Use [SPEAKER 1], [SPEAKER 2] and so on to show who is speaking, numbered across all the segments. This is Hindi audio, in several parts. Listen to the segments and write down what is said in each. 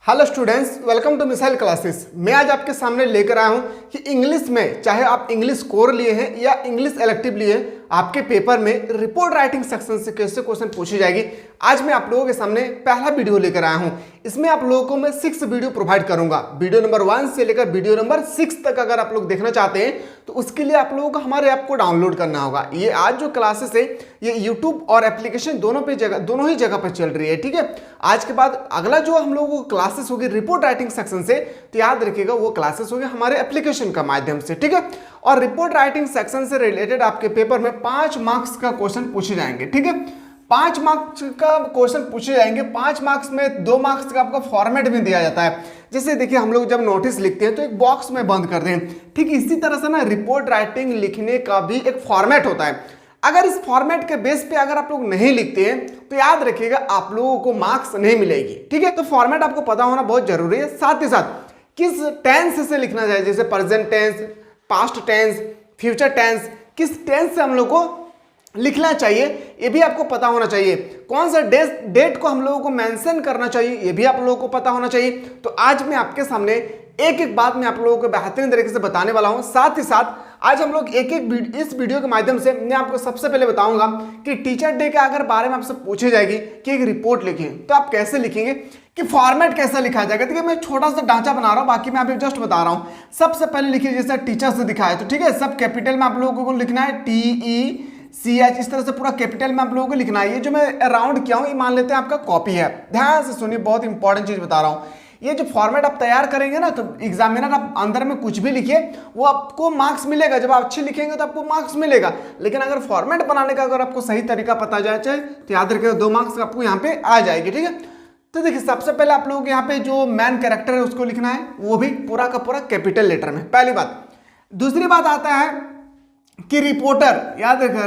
[SPEAKER 1] Hello students, welcome to missile classes. मैं आज आपके सामने लेकर आया हूं कि इंग्लिश में, चाहे आप इंग्लिश कोर लिए हैं या इंग्लिश इलेक्टिव लिए हैं, आपके पेपर में रिपोर्ट राइटिंग सेक्शन से कैसे क्वेश्चन पूछी जाएगी। आज मैं आप लोगों के सामने पहला वीडियो लेकर आया हूं। इसमें आप लोगों को मैं 6 वीडियो प्रोवाइड करूंगा। वीडियो नंबर 1 से लेकर वीडियो नंबर 6 तक अगर आप लोग देखना चाहते हैं तो उसके लिए आप लोगों को हमारे ऐप को डाउनलोड करना होगा। ये आज जो क्लासेस है ये यूट्यूब और एप्लीकेशन दोनों ही जगह पर चल रही है। ठीक है, आज के बाद अगला जो हम लोगों को क्लासेस होगी रिपोर्ट राइटिंग सेक्शन से, तो याद रखिएगा वो क्लासेस होगी हमारे एप्लीकेशन का माध्यम से। ठीक है, और रिपोर्ट राइटिंग सेक्शन से रिलेटेड आपके पेपर में 5 मार्क्स का क्वेश्चन पूछे जाएंगे। ठीक है, 5 मार्क्स का क्वेश्चन पूछे जाएंगे। 5 मार्क्स में 2 मार्क्स का आपका फॉर्मेट में दिया जाता है। जैसे देखिए, हम लोग जब नोटिस लिखते हैं तो एक बॉक्स में बंद करते हैं। ठीक इसी तरह से ना रिपोर्ट राइटिंग लिखने का भी एक फॉर्मेट होता है। अगर इस फॉर्मेट के बेस पे अगर आप लोग नहीं लिखते हैं तो याद रखिएगा आप लोगों को मार्क्स नहीं मिलेगी। ठीक है, तो फॉर्मेट आपको पता होना बहुत जरूरी है। साथ ही साथ किस टेंस से लिखना चाहिए, जैसे present tense, past tense, future tense, किस टेंस से हम लोग को लिखना चाहिए ये भी आपको पता होना चाहिए। कौन सा डेट को हम लोगों को मेंशन करना चाहिए ये भी आप लोगों को पता होना चाहिए। तो आज मैं आपके सामने एक एक बात मैं आप लोगों को बेहतरीन तरीके से बताने वाला हूं। साथ ही साथ आज हम लोग इस वीडियो के माध्यम से मैं आपको सबसे पहले बताऊंगा कि टीचर डे के अगर बारे में आपसे पूछी जाएगी कि एक रिपोर्ट लिखें तो आप कैसे लिखेंगे, कि फॉर्मेट कैसा लिखा जाएगा। ठीक है, मैं छोटा सा ढांचा बना रहा हूं, बाकी मैं अभी जस्ट बता रहा हूं। सबसे पहले लिखिए जैसे टीचर से दिखाया, तो ठीक है सब कैपिटल में आप लोगों को लिखना है, TECH, इस तरह से पूरा कैपिटल में आप लोगों को लिखना है। ये जो मैं अराउंड किया हूं ये मान लेते हैं आपका कॉपी है। ध्यान से सुनिए, बहुत इंपॉर्टेंट चीज बता रहा हूं। ये जो फॉर्मेट आप तैयार करेंगे ना तो एग्जामिनर आप अंदर में कुछ भी लिखिए वो आपको मार्क्स मिलेगा। जब आप अच्छे लिखेंगे तो आपको मार्क्स मिलेगा, लेकिन अगर फॉर्मेट बनाने का अगर आपको सही तरीका पता जाए तो याद रखिएगा 2 मार्क्स आपको यहाँ पे आ जाएगी। ठीक है, तो देखिए सबसे पहले आप लोगों को यहाँ पे जो मेन कैरेक्टर है उसको लिखना है, वो भी पूरा का पूरा कैपिटल लेटर में, पहली बात। दूसरी बात आता है कि रिपोर्टर, याद रखिए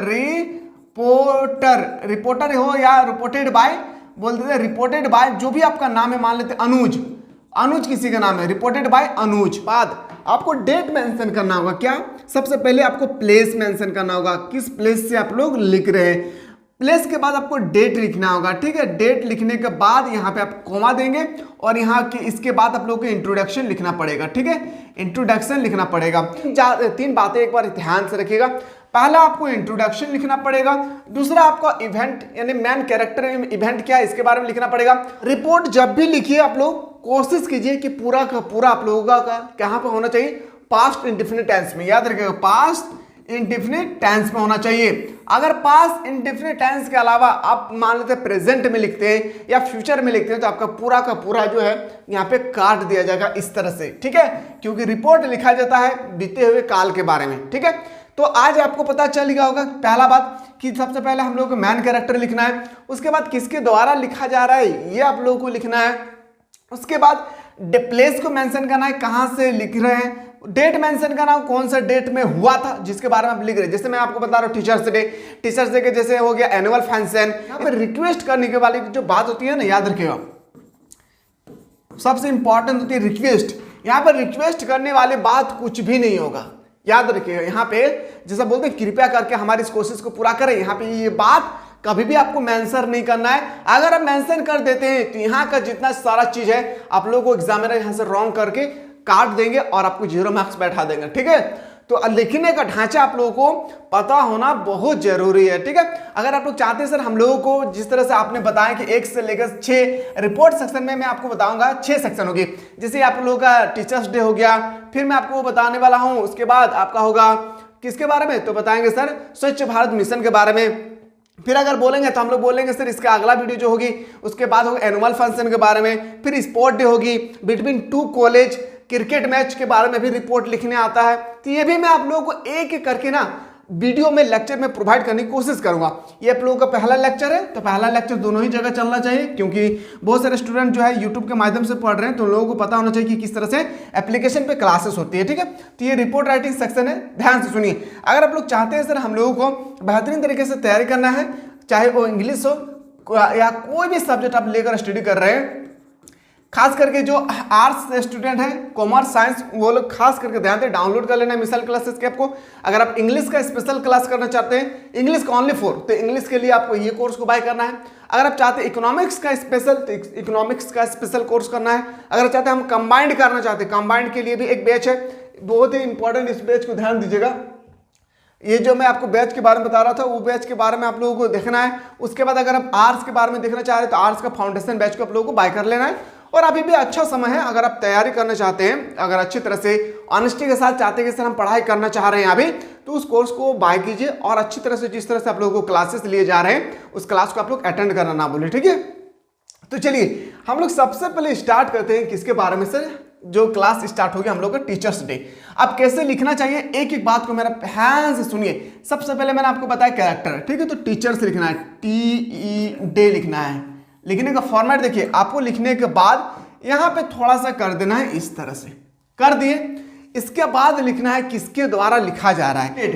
[SPEAKER 1] रिपोर्टर हो या रिपोर्टेड बाय बोल देते हैं, रिपोर्टेड बाय जो भी आपका नाम है, मान लेते हैं अनुज किसी का नाम है, रिपोर्टेड बाय अनुज। बाद आपको डेट मेंशन करना होगा। क्या, सबसे पहले आपको प्लेस मेंशन करना होगा, किस प्लेस से आप लोग लिख रहे हैं। प्लेस के बाद आपको डेट लिखना होगा। ठीक है, डेट लिखने के बाद यहाँ पे आप कॉमा देंगे और यहाँ के इसके बाद आप लोगों को इंट्रोडक्शन लिखना पड़ेगा। ठीक है, इंट्रोडक्शन लिखना पड़ेगा। 3 बातें एक बार ध्यान से रखिएगा। पहला आपको इंट्रोडक्शन लिखना पड़ेगा, दूसरा आपका इवेंट यानी मेन कैरेक्टर इवेंट क्या है इसके बारे में लिखना पड़ेगा। रिपोर्ट जब भी लिखिए आप लोग कोशिश कीजिए कि पूरा का पूरा आप लोगों का कहां पे होना चाहिए, पास्ट इंडेफिनिट टेंस में। याद रखिएगा पास्ट इंडेफिनिट टेंस में होना चाहिए। अगर पास्ट इंडेफिनिट टेंस के अलावा आप मान लेते हैं प्रेजेंट में लिखते हैं या फ्यूचर में लिखते हैं तो आपका पूरा का पूरा जो है यहाँ पे काट दिया जाएगा इस तरह से। ठीक है, क्योंकि रिपोर्ट लिखा जाता है बीते हुए काल के बारे में। ठीक है, तो आज आपको पता चल गया होगा पहला बात कि सबसे पहले हम लोग को मैन कैरेक्टर लिखना है, उसके बाद किसके द्वारा लिखा जा रहा है ये आप लोगों को लिखना है, उसके बाद प्लेस को मेंशन करना है, कहां से लिख रहे हैं, डेट मेंशन करना है, कौन सा डेट में हुआ था जिसके बारे में आप लिख रहे हैं। जैसे मैं आपको बता रहा हूं टीचर्स डे के जैसे हो गया एनुअल फंक्शन। यहाँ पे रिक्वेस्ट करने के वाली जो बात होती है ना, याद रखिएगा सबसे इंपॉर्टेंट होती है रिक्वेस्ट। यहाँ पर रिक्वेस्ट करने वाली बात कुछ भी नहीं होगा, याद रखिएगा। यहाँ पे जैसा बोलते हैं कृपया करके हमारी इस कोशिश को पूरा करें, यहाँ पे ये बात कभी भी आपको मेंशन नहीं करना है। अगर आप मेंशन कर देते हैं तो यहाँ का जितना सारा चीज है आप लोगों को एग्जामिनर यहाँ से रॉन्ग करके काट देंगे और आपको 0 मार्क्स बैठा देंगे। ठीक है, तो लिखने का ढांचा आप लोगों को पता होना बहुत जरूरी है। ठीक है, अगर आप लोग चाहते हैं सर हम लोगों को जिस तरह से आपने बताया कि 1 से लेकर 6 रिपोर्ट सेक्शन में मैं आपको बताऊंगा 6 सेक्शन होगी। जैसे आप लोगों का टीचर्स डे हो गया, फिर मैं आपको बताने वाला हूं, उसके बाद आपका होगा किसके बारे में, तो बताएंगे सर स्वच्छ भारत मिशन के बारे में। फिर अगर बोलेंगे तो हम लोग बोलेंगे सर इसका अगला वीडियो जो होगी उसके बाद होगा एनुअल फंक्शन के बारे में। फिर स्पोर्ट डे होगी, बिटवीन 2 कॉलेज क्रिकेट मैच के बारे में भी रिपोर्ट लिखने आता है। तो ये भी मैं आप लोगों को एक एक करके ना वीडियो में लेक्चर में प्रोवाइड करने की कोशिश करूंगा। ये आप लोगों का पहला लेक्चर है, तो पहला लेक्चर दोनों ही जगह चलना चाहिए, क्योंकि बहुत सारे स्टूडेंट जो है यूट्यूब के माध्यम से पढ़ रहे हैं तो लोगों को पता होना चाहिए कि किस तरह से एप्लीकेशन पे क्लासेस होती है। ठीक है, तो ये रिपोर्ट राइटिंग सेक्शन है, ध्यान से सुनिए। अगर आप लोग चाहते हैं सर हम लोगों को बेहतरीन तरीके से तैयारी करना है, चाहे वो इंग्लिश हो या कोई भी सब्जेक्ट आप लेकर स्टडी कर रहे हैं, खास करके जो आर्ट्स स्टूडेंट है, कॉमर्स साइंस, वो लोग खास करके ध्यान दें, डाउनलोड कर लेना है मिसाइल क्लासेस के आपको। अगर आप इंग्लिश का स्पेशल क्लास करना चाहते हैं, इंग्लिश का ओनली 4, तो इंग्लिश के लिए आपको ये कोर्स को बाय करना है। अगर आप चाहते हैं इकोनॉमिक्स का स्पेशल, तो इकोनॉमिक्स का स्पेशल कोर्स करना है। अगर चाहते हैं हम कंबाइंड करना चाहते हैं, कंबाइंड के लिए भी एक बैच है, बहुत ही इंपॉर्टेंट, इस बैच को ध्यान दीजिएगा। ये जो मैं आपको बैच के बारे में बता रहा था, वो बैच के बारे में आप लोगों को देखना है। उसके बाद अगर आप आर्ट्स के बारे में देखना चाह रहे हैं तो आर्ट्स का फाउंडेशन बैच को आप लोगों को बाय कर लेना है। और अभी भी अच्छा समय है, अगर आप तैयारी करना चाहते हैं, अगर अच्छी तरह से ऑनेस्टी के साथ चाहते हैं कि सर हम पढ़ाई करना चाह रहे हैं अभी, तो उस कोर्स को बाय कीजिए और अच्छी तरह से, जिस तरह से आप लोगों को क्लासेस लिए जा रहे हैं, उस क्लास को आप लोग अटेंड करना ना भूलें, ठीक है। तो चलिए हम लोग सबसे पहले स्टार्ट करते हैं किसके बारे में सर, जो क्लास स्टार्ट होगी हम लोग का टीचर्स डे। अब कैसे लिखना चाहिए, एक एक बात को मेरा ध्यान से सुनिए। सबसे पहले मैंने आपको बताया कैरेक्टर, ठीक है, तो टीचर्स लिखना है, टी डे लिखना है। लिखने का फॉर्मेट देखिए, आपको लिखने के बाद यहां पे थोड़ा सा कर देना है, इस तरह से कर दिए। इसके बाद लिखना है किसके द्वारा लिखा जा रहा है,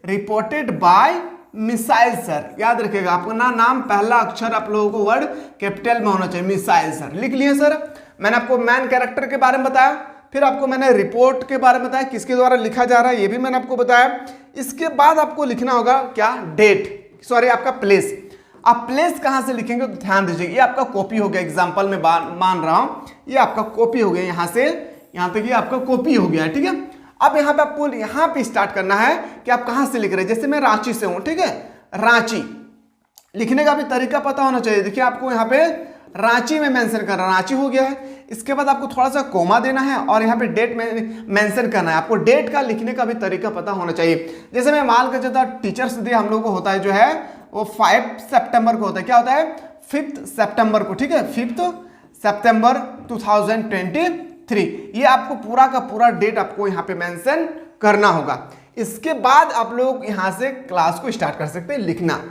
[SPEAKER 1] रिपोर्टेड बाय मिसाइल सर। याद रखिएगा अपना नाम पहला अक्षर आप लोगों को वर्ड कैपिटल में होना चाहिए, मिसाइल सर। लिख लिए सर। मैंने आपको मैन कैरेक्टर के बारे में बताया, फिर आपको मैंने रिपोर्ट के बारे में बताया, किसके द्वारा लिखा जा रहा है ये भी मैंने आपको बताया। इसके बाद आपको लिखना होगा क्या, डेट, सॉरी आपका प्लेस। आप प्लेस कहां से लिखेंगे तो ध्यान दीजिए, ये आपका कॉपी हो गया, एग्जाम्पल में मान रहा हूं, ये आपका कॉपी हो गया, यहां से यहां तक ये आपका कॉपी हो गया, ठीक है। अब यहाँ पे आपको यहाँ पे स्टार्ट करना है कि आप कहाँ से लिख रहे हैं। जैसे मैं रांची से हूँ, ठीक है, रांची लिखने का भी तरीका पता होना चाहिए। देखिए आपको यहाँ पे रांची में मेंशन करना, रांची हो गया है। इसके बाद आपको थोड़ा सा कोमा देना है और यहाँ पे डेट में मेंशन करना है। आपको डेट का लिखने का भी तरीका पता होना चाहिए। जैसे मैं मान कर चलता, टीचर्स डे हम लोग को होता है जो है वो 5 सितंबर को होता है। क्या होता है, 5 सितंबर को, ठीक है, 5 सितंबर 2023। ये आपको पूरा का पूरा डेट आपको यहाँ पे मेंशन करना होगा। इसके बाद आप लोग यहाँ से क्लास को स्टार्ट कर सकते हैं लिखना।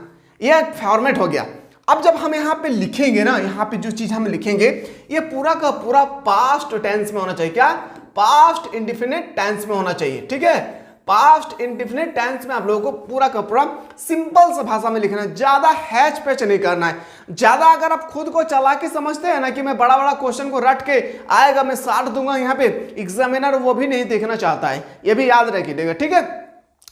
[SPEAKER 1] ये एक फॉर्मेट हो गया। अब जब हम यहाँ पे लिखेंगे ना, यहाँ पे जो चीज हम लिखेंगे ये पूरा का पूरा पास्ट टेंस में होना चाहिए। क्या, पास्ट इंडेफिनिट टेंस में होना चाहिए, ठीक है। पास्ट इंडेफिनिट टेंस में आप लोगों को पूरा का पूरा सिंपल सा भाषा में लिखना है, ज्यादा हैच पैच नहीं करना है। ज्यादा अगर आप खुद को चालाकी समझते हैं ना कि मैं बड़ा बड़ा क्वेश्चन को रट के आएगा मैं 60 दूंगा यहाँ पे, एग्जामिनर वो भी नहीं देखना चाहता है, ये भी याद रखिएगा, ठीक है।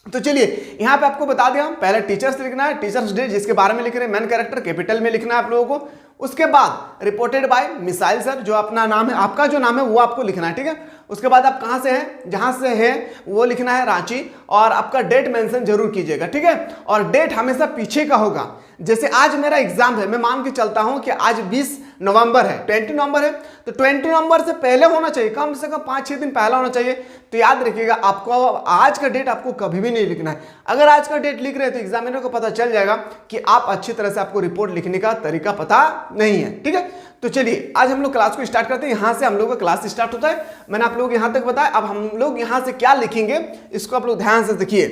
[SPEAKER 1] तो चलिए यहाँ पे आपको बता दिया, पहले टीचर्स लिखना है, टीचर्स डे जिसके बारे में लिख रहे हैं, मेन कैरेक्टर कैपिटल में लिखना है आप लोगों को। उसके बाद रिपोर्टेड बाय मिसाइल सर, जो अपना नाम है, आपका जो नाम है वो आपको लिखना है, ठीक है। उसके बाद आप कहां से हैं, जहां से है वो लिखना है रांची, और आपका डेट मेंशन जरूर कीजिएगा, ठीक है। और डेट हमेशा पीछे का होगा। जैसे आज मेरा एग्जाम है, मैं मान के चलता हूं कि आज 20 नवंबर है, 20 नवंबर है, तो 20 नवंबर से पहले होना चाहिए, कम से कम 5-6 दिन पहला होना चाहिए। तो याद रखिएगा आपको आज का डेट आपको कभी भी नहीं लिखना है। अगर आज का डेट लिख रहे हैं तो एग्जामिनर को पता चल जाएगा कि आप अच्छी तरह से, आपको रिपोर्ट लिखने का तरीका पता नहीं है, ठीक है। तो चलिए आज हम लोग क्लास को स्टार्ट करते हैं। यहां से हम लोग का क्लास स्टार्ट होता है, मैंने आप लोग यहां तक बताया। अब हम लोग यहां से क्या लिखेंगे इसको आप लोग ध्यान से देखिए।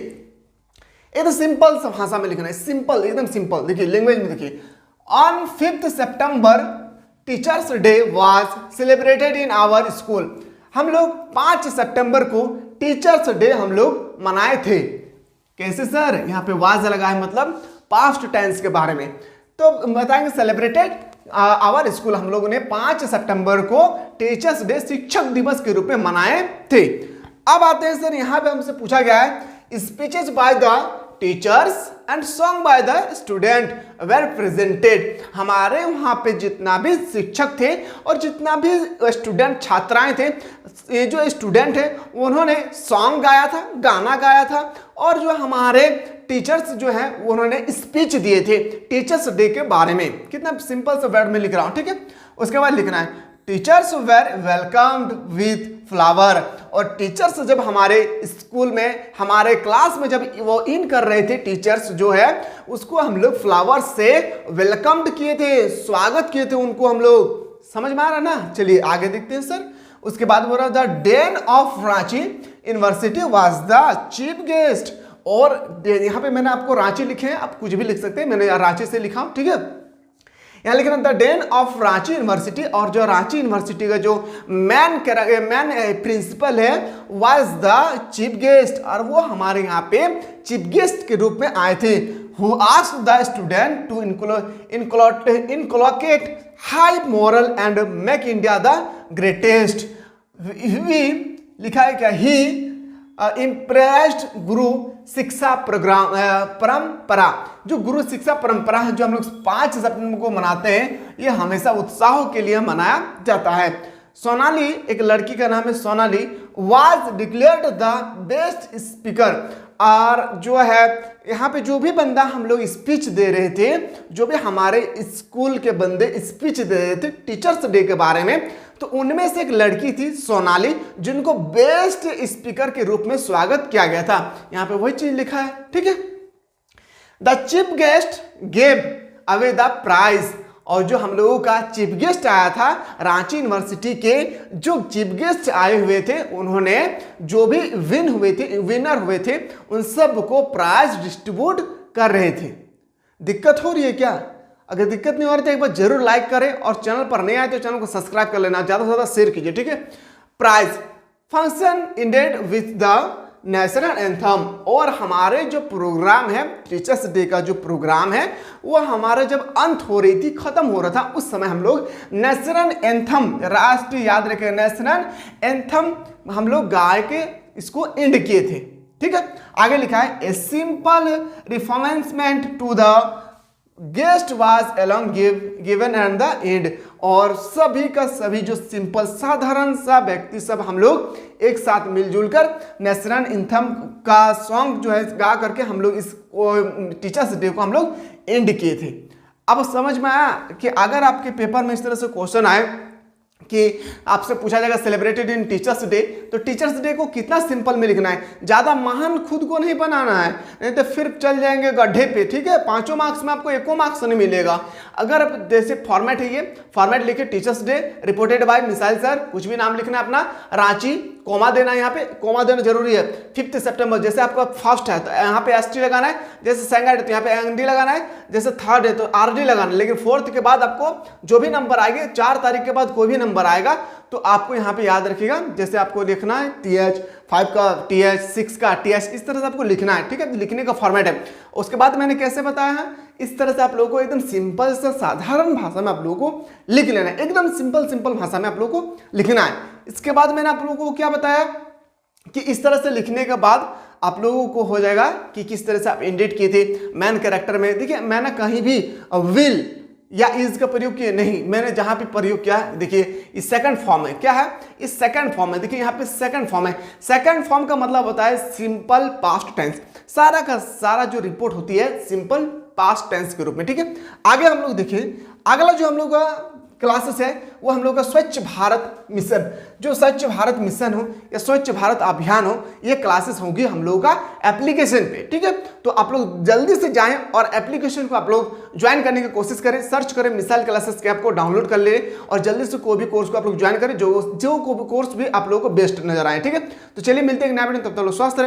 [SPEAKER 1] एकदम सिंपल सा भाषा में लिखना है, सिंपल, एकदम सिंपल। देखिए लैंग्वेज में देखिए, on 5 September teachers day was celebrated in our school. हम लोग 5 सितंबर को टीचर्स डे हम लोग मनाए थे। कैसे सर, यहाँ पे वाज लगा है, मतलब पास्ट टेंस के बारे में। तो बताएंगे सेलिब्रेटेड आवर स्कूल, हम लोगों ने 5 सितंबर को टीचर्स डे, शिक्षक दिवस के रूप में मनाए थे। अब आते हैं सर, यहाँ पे हमसे पूछा गया है speeches by the teachers and song by the student were presented. हमारे वहां पे जितना भी शिक्षक थे और जितना भी स्टूडेंट छात्राएं थे, ये जो स्टूडेंट है उन्होंने सॉन्ग गाया था, गाना गाया था, और जो हमारे टीचर्स जो है उन्होंने स्पीच दिए थे टीचर्स डे के बारे में। कितना सिंपल सा वर्ड में लिख रहा हूं, ठीक है। उसके बाद लिखना है teachers were welcomed with flower. और टीचर्स जब हमारे स्कूल में, हमारे क्लास में जब वो इन कर रहे थे, टीचर्स जो है उसको हम लोग फ्लावर से वेलकम्ड किए थे, स्वागत किए थे उनको हम लोग। समझ में आ रहा ना। चलिए आगे देखते हैं सर। उसके बाद बोल रहा the Dane of Ranchi university was the chief guest. और यहाँ पे मैंने आपको रांची लिखे हैं, आप कुछ भी लिख सकते हैं, मैंने रांची से लिखा हूं, ठीक है। यहाँ लिखना the Dane of Ranchi university, और जो रांची यूनिवर्सिटी का जो मैन प्रिंसिपल है वाज द चीफ गेस्ट, और वो हमारे यहाँ पे चीफ गेस्ट के रूप में आए थे। Who asked the student to inculcate high moral and make India the greatest. लिखा है क्या, ही इम्प्रेस्ड गुरु शिक्षा प्रोग्राम परंपरा, जो गुरु शिक्षा परंपरा है जो हम लोग 5 सितंबर को मनाते हैं, ये हमेशा उत्साह के लिए मनाया जाता है। सोनाली, एक लड़की का नाम है Sonali, was declared the best speaker. और जो है यहाँ पे जो भी बंदा हम लोग स्पीच दे रहे थे, जो भी हमारे स्कूल के बंदे स्पीच दे रहे थे टीचर्स डे के बारे में, तो उनमें से एक लड़की थी सोनाली, जिनको बेस्ट स्पीकर के रूप में स्वागत किया गया था। यहाँ पे वही चीज लिखा है, ठीक है। The chief guest gave away the prize, और जो हम लोगों का चीफ गेस्ट आया था, रांची यूनिवर्सिटी के जो चीफ गेस्ट आए हुए थे, उन्होंने जो भी विनर हुए थे उन सब को प्राइज डिस्ट्रीब्यूट कर रहे थे। दिक्कत हो रही है क्या? अगर दिक्कत नहीं हो रही तो एक बार जरूर लाइक करें, और चैनल पर नहीं आए तो चैनल को सब्सक्राइब कर लेना, ज्यादा से ज्यादा शेयर कीजिए, ठीक है। Prize function ended with the national anthem, और हमारे जो प्रोग्राम है टीचर्स डे का जो प्रोग्राम है वो हमारा जब अंत हो रही थी, खत्म हो रहा था, उस समय हम लोग नेशनल एंथम, राष्ट्रीय, याद रखें, नेशनल एंथम हम लोग गा के इसको एंड किए थे, ठीक है। आगे लिखा है a simple reinforcement to the guest was along given and the end, और सभी का सभी जो सिंपल साधारण सा व्यक्ति सब हम लोग एक साथ मिलजुल कर नेशनल एंथम का सॉन्ग जो है गा करके हम लोग इस टीचर्स डे को हम लोग एंड किए थे। अब समझ में आया कि अगर आपके पेपर में इस तरह से क्वेश्चन आए कि आपसे पूछा जाएगा सेलिब्रेटेड इन टीचर्स डे, तो टीचर्स डे को कितना सिंपल में लिखना है, ज्यादा महान खुद को नहीं बनाना है, नहीं तो फिर चल जाएंगे गड्ढे पे, ठीक है। 5 मार्क्स में आपको 1 मार्क्स नहीं मिलेगा। अगर जैसे फॉर्मेट है, ये फॉर्मेट लिखे teachers day reported by missile sir, कुछ भी नाम लिखना है अपना, रांची, कोमा देना है, यहाँ पे कोमा देना जरूरी है। 5 सितंबर जैसे आपका फर्स्ट है तो यहाँ पे एसटी लगाना है, जैसे सेकंड है तो यहाँ पे एनडी लगाना है, जैसे थर्ड है तो आरडी लगाना है। लेकिन फोर्थ के बाद आपको जो भी नंबर आएंगे, 4 तारीख के बाद कोई भी नंबर आएगा तो आपको यहाँ पे याद रखिएगा, जैसे आपको लिखना है TH, 5 का TH, 6 का TH, इस तरह से आपको लिखना है, ठीक है। लिखने का फॉर्मेट है। उसके बाद मैंने कैसे बताया है, इस तरह से आप लोगों को एकदम सिंपल से साधारण भाषा में आप लोगों को लिख लेना है, एकदम सिंपल भाषा में आप लोगों को लिखना है। इसके बाद मैंने आप लोगों को क्या बताया कि इस तरह से लिखने के बाद आप लोगों को हो जाएगा कि किस तरह से आप इंडेट किए थे मैन कैरेक्टर में। देखिए मैंने कहीं भी विल या इज का प्रयोग किया नहीं, मैंने जहां पे प्रयोग किया है, देखिए इस सेकंड फॉर्म है। क्या है इस सेकंड फॉर्म है? देखिए यहाँ पे सेकंड फॉर्म है। सेकंड फॉर्म का मतलब होता है सिंपल पास्ट टेंस। सारा का सारा जो रिपोर्ट होती है सिंपल पास्ट टेंस के रूप में, ठीक है। आगे हम लोग देखिए, अगला जो हम लोग का क्लासेस है वो हम लोग का स्वच्छ भारत मिशन, जो स्वच्छ भारत मिशन हो या स्वच्छ भारत अभियान हो, ये क्लासेस होंगी हम लोगों का एप्लीकेशन पे, ठीक है। तो आप लोग जल्दी से जाएं और एप्लीकेशन को आप लोग ज्वाइन करने की कोशिश करें, सर्च करें मिसाइल क्लासेस के, आपको डाउनलोड कर ले और जल्दी से कोई भी कोर्स को आप लोग ज्वाइन करें, जो कोर्स भी आप लोगों को बेस्ट नजर आए, ठीक है। तो चलिए मिलते हैं एक नया वीडियो, तब तक लोग स्वस्थ रहें।